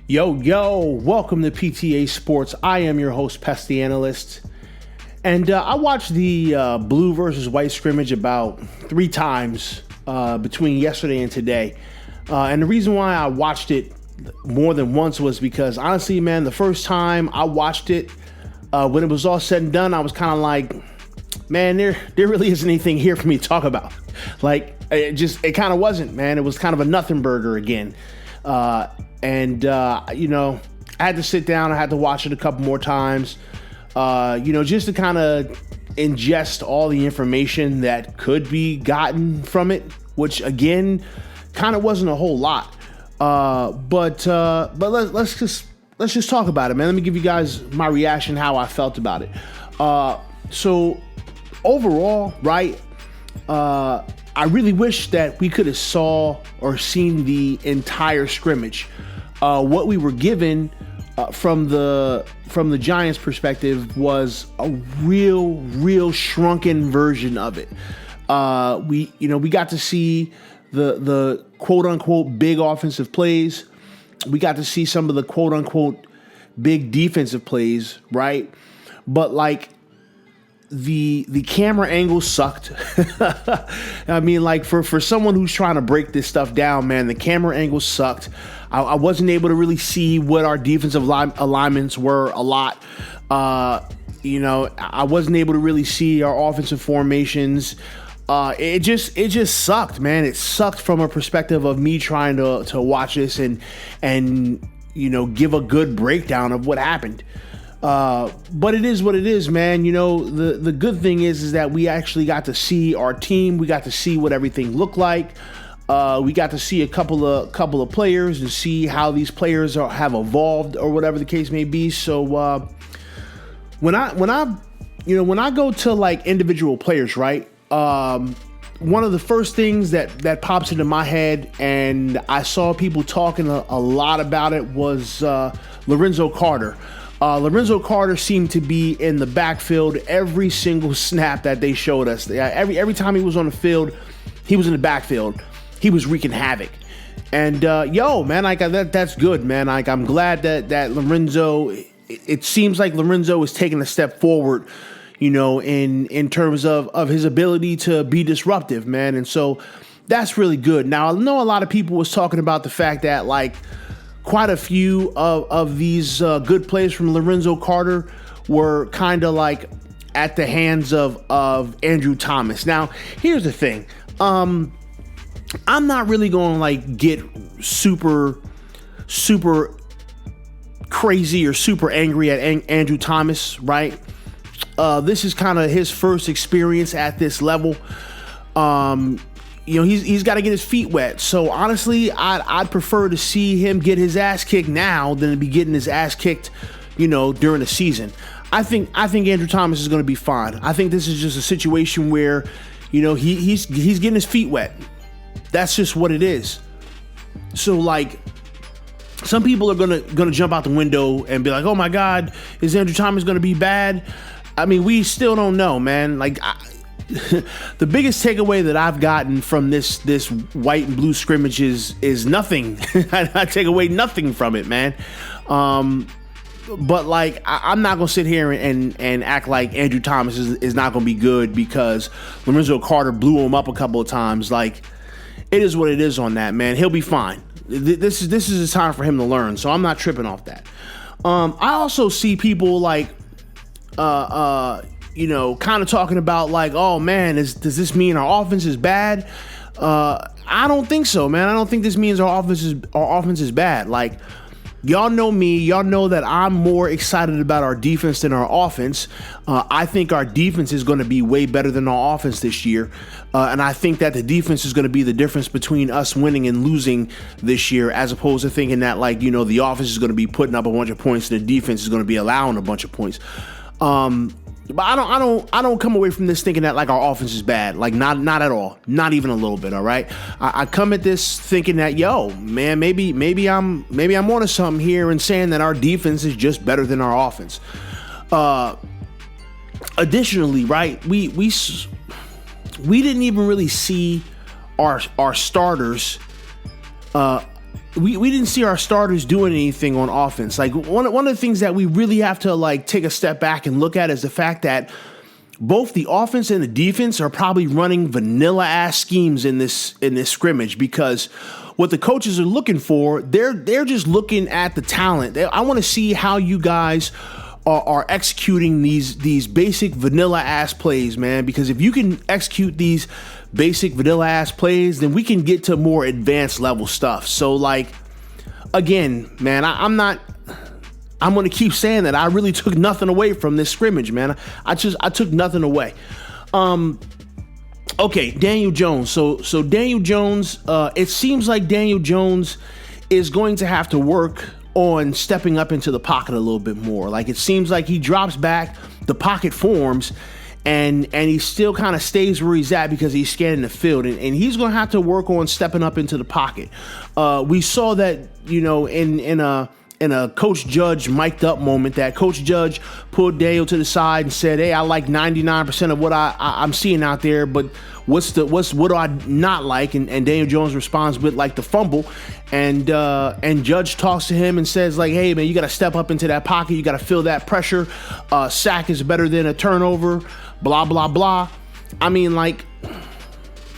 Yo, welcome to PTA Sports. I am your host, Pest the Analyst. And I watched the Blue versus White Scrimmage about 3 times between yesterday and today. And the reason why I watched it more than once was because, honestly, man, the first time I watched it, when it was all said and done, I was kind of like, man, there really isn't anything here for me to talk about. Like, it kind of wasn't, man. It was kind of a nothing burger again. I had to sit down. I had to watch it a couple more times, just to kind of ingest all the information that could be gotten from it, which again, kind of wasn't a whole lot. But let's just talk about it, man. Let me give you guys my reaction, how I felt about it. So overall, right, I really wish that we could have saw or seen the entire scrimmage. What we were given from the Giants' perspective was a real shrunken version of it. We got to see the quote unquote big offensive plays. We got to see some of the quote unquote big defensive plays, right? But like the camera angle sucked. I mean, like for someone who's trying to break this stuff down, man, the camera angle sucked. I wasn't able to really see what our defensive alignments were a lot. I wasn't able to really see our offensive formations. It just sucked, man. It sucked from a perspective of me trying to watch this and give a good breakdown of what happened. But it is what it is, man. The good thing is that we actually got to see our team. We got to see what everything looked like. We got to see a couple of players and see how these players have evolved or whatever the case may be. So when I go to like individual players, right? One of the first things that pops into my head, and I saw people talking a lot about it, was Lorenzo Carter. Lorenzo Carter seemed to be in the backfield every single snap that they showed us. Every time he was on the field, he was in the backfield. He was wreaking havoc. And man, like that's good, man. Like I'm glad that Lorenzo. It seems like Lorenzo is taking a step forward, in terms of his ability to be disruptive, man. And so that's really good. Now I know a lot of people was talking about the fact that like quite a few of these good plays from Lorenzo Carter were kind of like at the hands of Andrew Thomas. Now, here's the thing. I'm not really going to like get super crazy or super angry at Andrew Thomas, right? This is kind of his first experience at this level. He's got to get his feet wet. So honestly, I'd prefer to see him get his ass kicked now than to be getting his ass kicked, during the season. I think Andrew Thomas is going to be fine. I think this is just a situation where, he's getting his feet wet. That's just what it is. So like, some people are gonna jump out the window and be like, "Oh my God, is Andrew Thomas going to be bad?" I mean, we still don't know, man. Like, the biggest takeaway that I've gotten from this white and blue scrimmage is nothing. I take away nothing from it, man. But like, I'm not gonna sit here and act like Andrew Thomas is not gonna be good because Lorenzo Carter blew him up a couple of times. Like, it is what it is on that, man. He'll be fine. This is a time for him to learn, so I'm not tripping off that. I also see people like, kind of talking about like, oh man, does this mean our offense is bad? I don't think so, man. I don't think this means our offense is bad. Like, y'all know me. Y'all know that I'm more excited about our defense than our offense. I think our defense is going to be way better than our offense this year. And I think that the defense is going to be the difference between us winning and losing this year, as opposed to thinking that, like, the offense is going to be putting up a bunch of points and the defense is going to be allowing a bunch of points. But I don't come away from this thinking that like our offense is bad. Like not at all. Not even a little bit. All right. I come at this thinking that, yo, man, maybe I'm onto something here and saying that our defense is just better than our offense. Additionally, right, we didn't even really see our starters we didn't see our starters doing anything on offense. Like one of the things that we really have to like take a step back and look at is the fact that both the offense and the defense are probably running vanilla ass schemes in this scrimmage, because what the coaches are looking for, they're just looking at the talent. I want to see how you guys are executing these basic vanilla ass plays, man, because if you can execute these basic vanilla ass plays, then we can get to more advanced level stuff. So like, again, man, I'm going to keep saying that I really took nothing away from this scrimmage, man. I took nothing away. Okay, Daniel Jones. So Daniel Jones, it seems like Daniel Jones is going to have to work on stepping up into the pocket a little bit more. Like it seems like he drops back, the pocket forms, and he still kind of stays where he's at because he's scanning the field, and he's going to have to work on stepping up into the pocket. We saw that, in a Coach Judge mic'd up moment, that Coach Judge pulled Daniel to the side and said, "Hey, I like 99% of what I'm seeing out there, but what do I not like?" And Daniel Jones responds with like the fumble, and Judge talks to him and says like, "Hey man, you got to step up into that pocket, you got to feel that pressure. Sack is better than a turnover. Blah blah blah." I mean, like,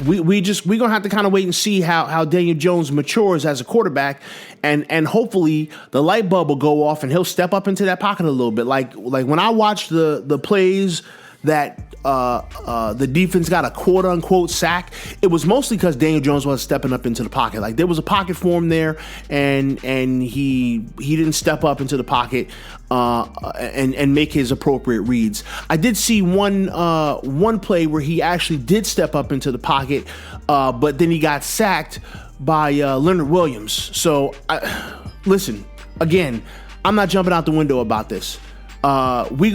we're gonna have to kind of wait and see how Daniel Jones matures as a quarterback, and hopefully the light bulb will go off and he'll step up into that pocket a little bit. Like when I watched the plays that the defense got a quote unquote sack, it was mostly because Daniel Jones wasn't stepping up into the pocket. Like there was a pocket for him there, and he didn't step up into the pocket and make his appropriate reads. I did see one play where he actually did step up into the pocket, but then he got sacked by Leonard Williams. So listen, again, I'm not jumping out the window about this. We're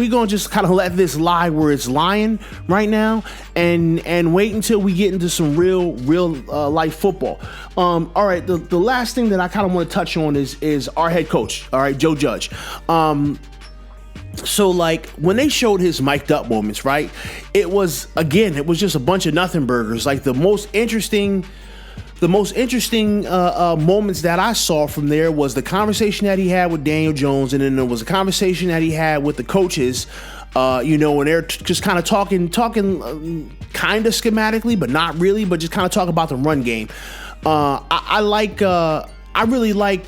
gonna just kind of let this lie where it's lying right now, and wait until we get into some real life football. All right, the last thing that I kind of want to touch on is our head coach. All right, Joe Judge. So like when they showed his mic'd up moments, right? It was just a bunch of nothing burgers. Like the most interesting moments that I saw from there was the conversation that he had with Daniel Jones, and then there was a conversation that he had with the coaches, and they're just kind of talking kind of schematically, but not really, but just kind of talk about the run game. I really like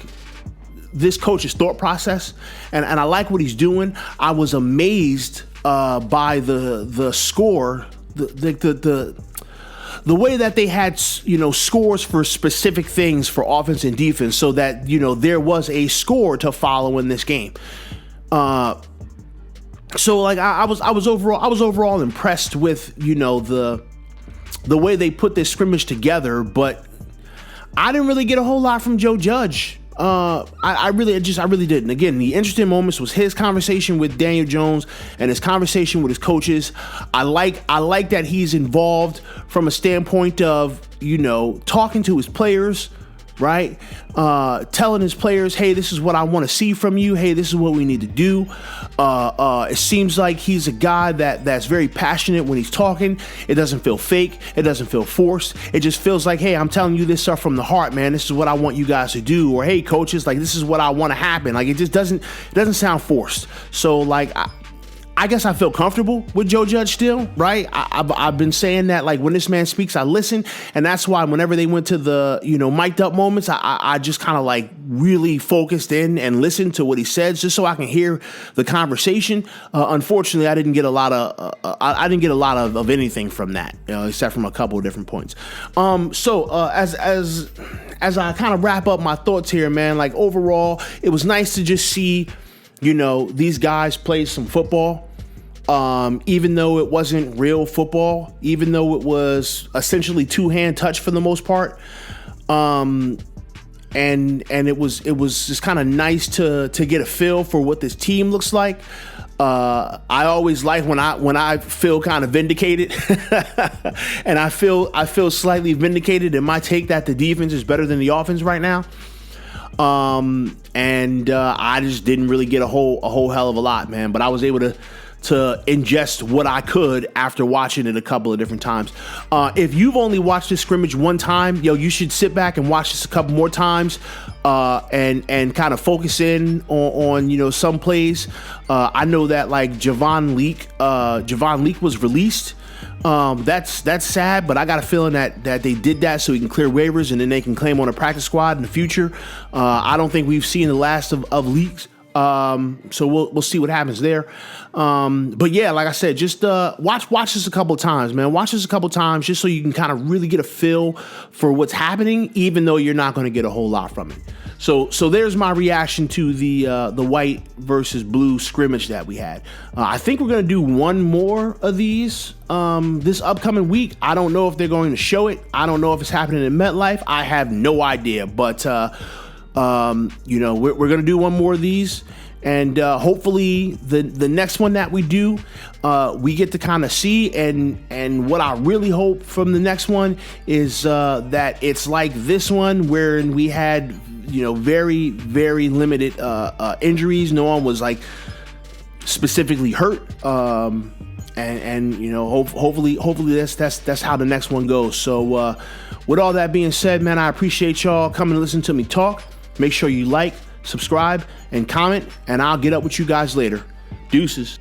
this coach's thought process, and I like what he's doing. I was amazed by the score, the way that they had, scores for specific things for offense and defense, so that, there was a score to follow in this game. So like I was overall impressed with, the way they put this scrimmage together, but I didn't really get a whole lot from Joe Judge. I really didn't. Again, the interesting moments was his conversation with Daniel Jones and his conversation with his coaches. I like that he's involved from a standpoint of, talking to his players, right? Telling his players, hey, this is what I want to see from you. Hey, this is what we need to do. It seems like he's a guy that's very passionate when he's talking. It doesn't feel fake. It doesn't feel forced. It just feels like, hey, I'm telling you this stuff from the heart, man. This is what I want you guys to do. Or, hey, coaches, like, this is what I want to happen. Like, it just doesn't sound forced. So, like, I guess I feel comfortable with Joe Judge still, right? I've been saying that, like, when this man speaks, I listen. And that's why whenever they went to the, mic'd up moments, I just kind of like really focused in and listened to what he says, just so I can hear the conversation. Unfortunately, I didn't get a lot of anything from that, except from a couple of different points. So as I kind of wrap up my thoughts here, man, like overall, it was nice to just see, these guys play some football. Even though it wasn't real football, even though it was essentially two-hand touch for the most part. And it was just kind of nice to get a feel for what this team looks like. I always like when I feel kind of vindicated, and I feel slightly vindicated in my take that the defense is better than the offense right now. And I just didn't really get a whole hell of a lot, man. But I was able ingest what I could after watching it a couple of different times. If you've only watched this scrimmage one time, you should sit back and watch this a couple more times, and kind of focus in on some plays. I know that like Javon Leak was released. That's sad, but I got a feeling that they did that so he can clear waivers and then they can claim on a practice squad in the future. I don't think we've seen the last of Leaks. So we'll see what happens there. But yeah, like I said, just watch this a couple of times, man. Watch this a couple of times just so you can kind of really get a feel for what's happening, even though you're not going to get a whole lot from it. So there's my reaction to the white versus blue scrimmage that we had. I think we're going to do one more of these this upcoming week. I don't know if they're going to show it. I don't know if it's happening in MetLife. I have no idea, but we're going to do one more of these, and hopefully the next one that we do, we get to kind of see, and what I really hope from the next one is that it's like this one where we had very, very limited injuries. No one was like specifically hurt, and hopefully that's how the next one goes. So with all that being said, man, I appreciate y'all coming to listen to me talk. Make sure you like, subscribe, and comment, and I'll get up with you guys later. Deuces.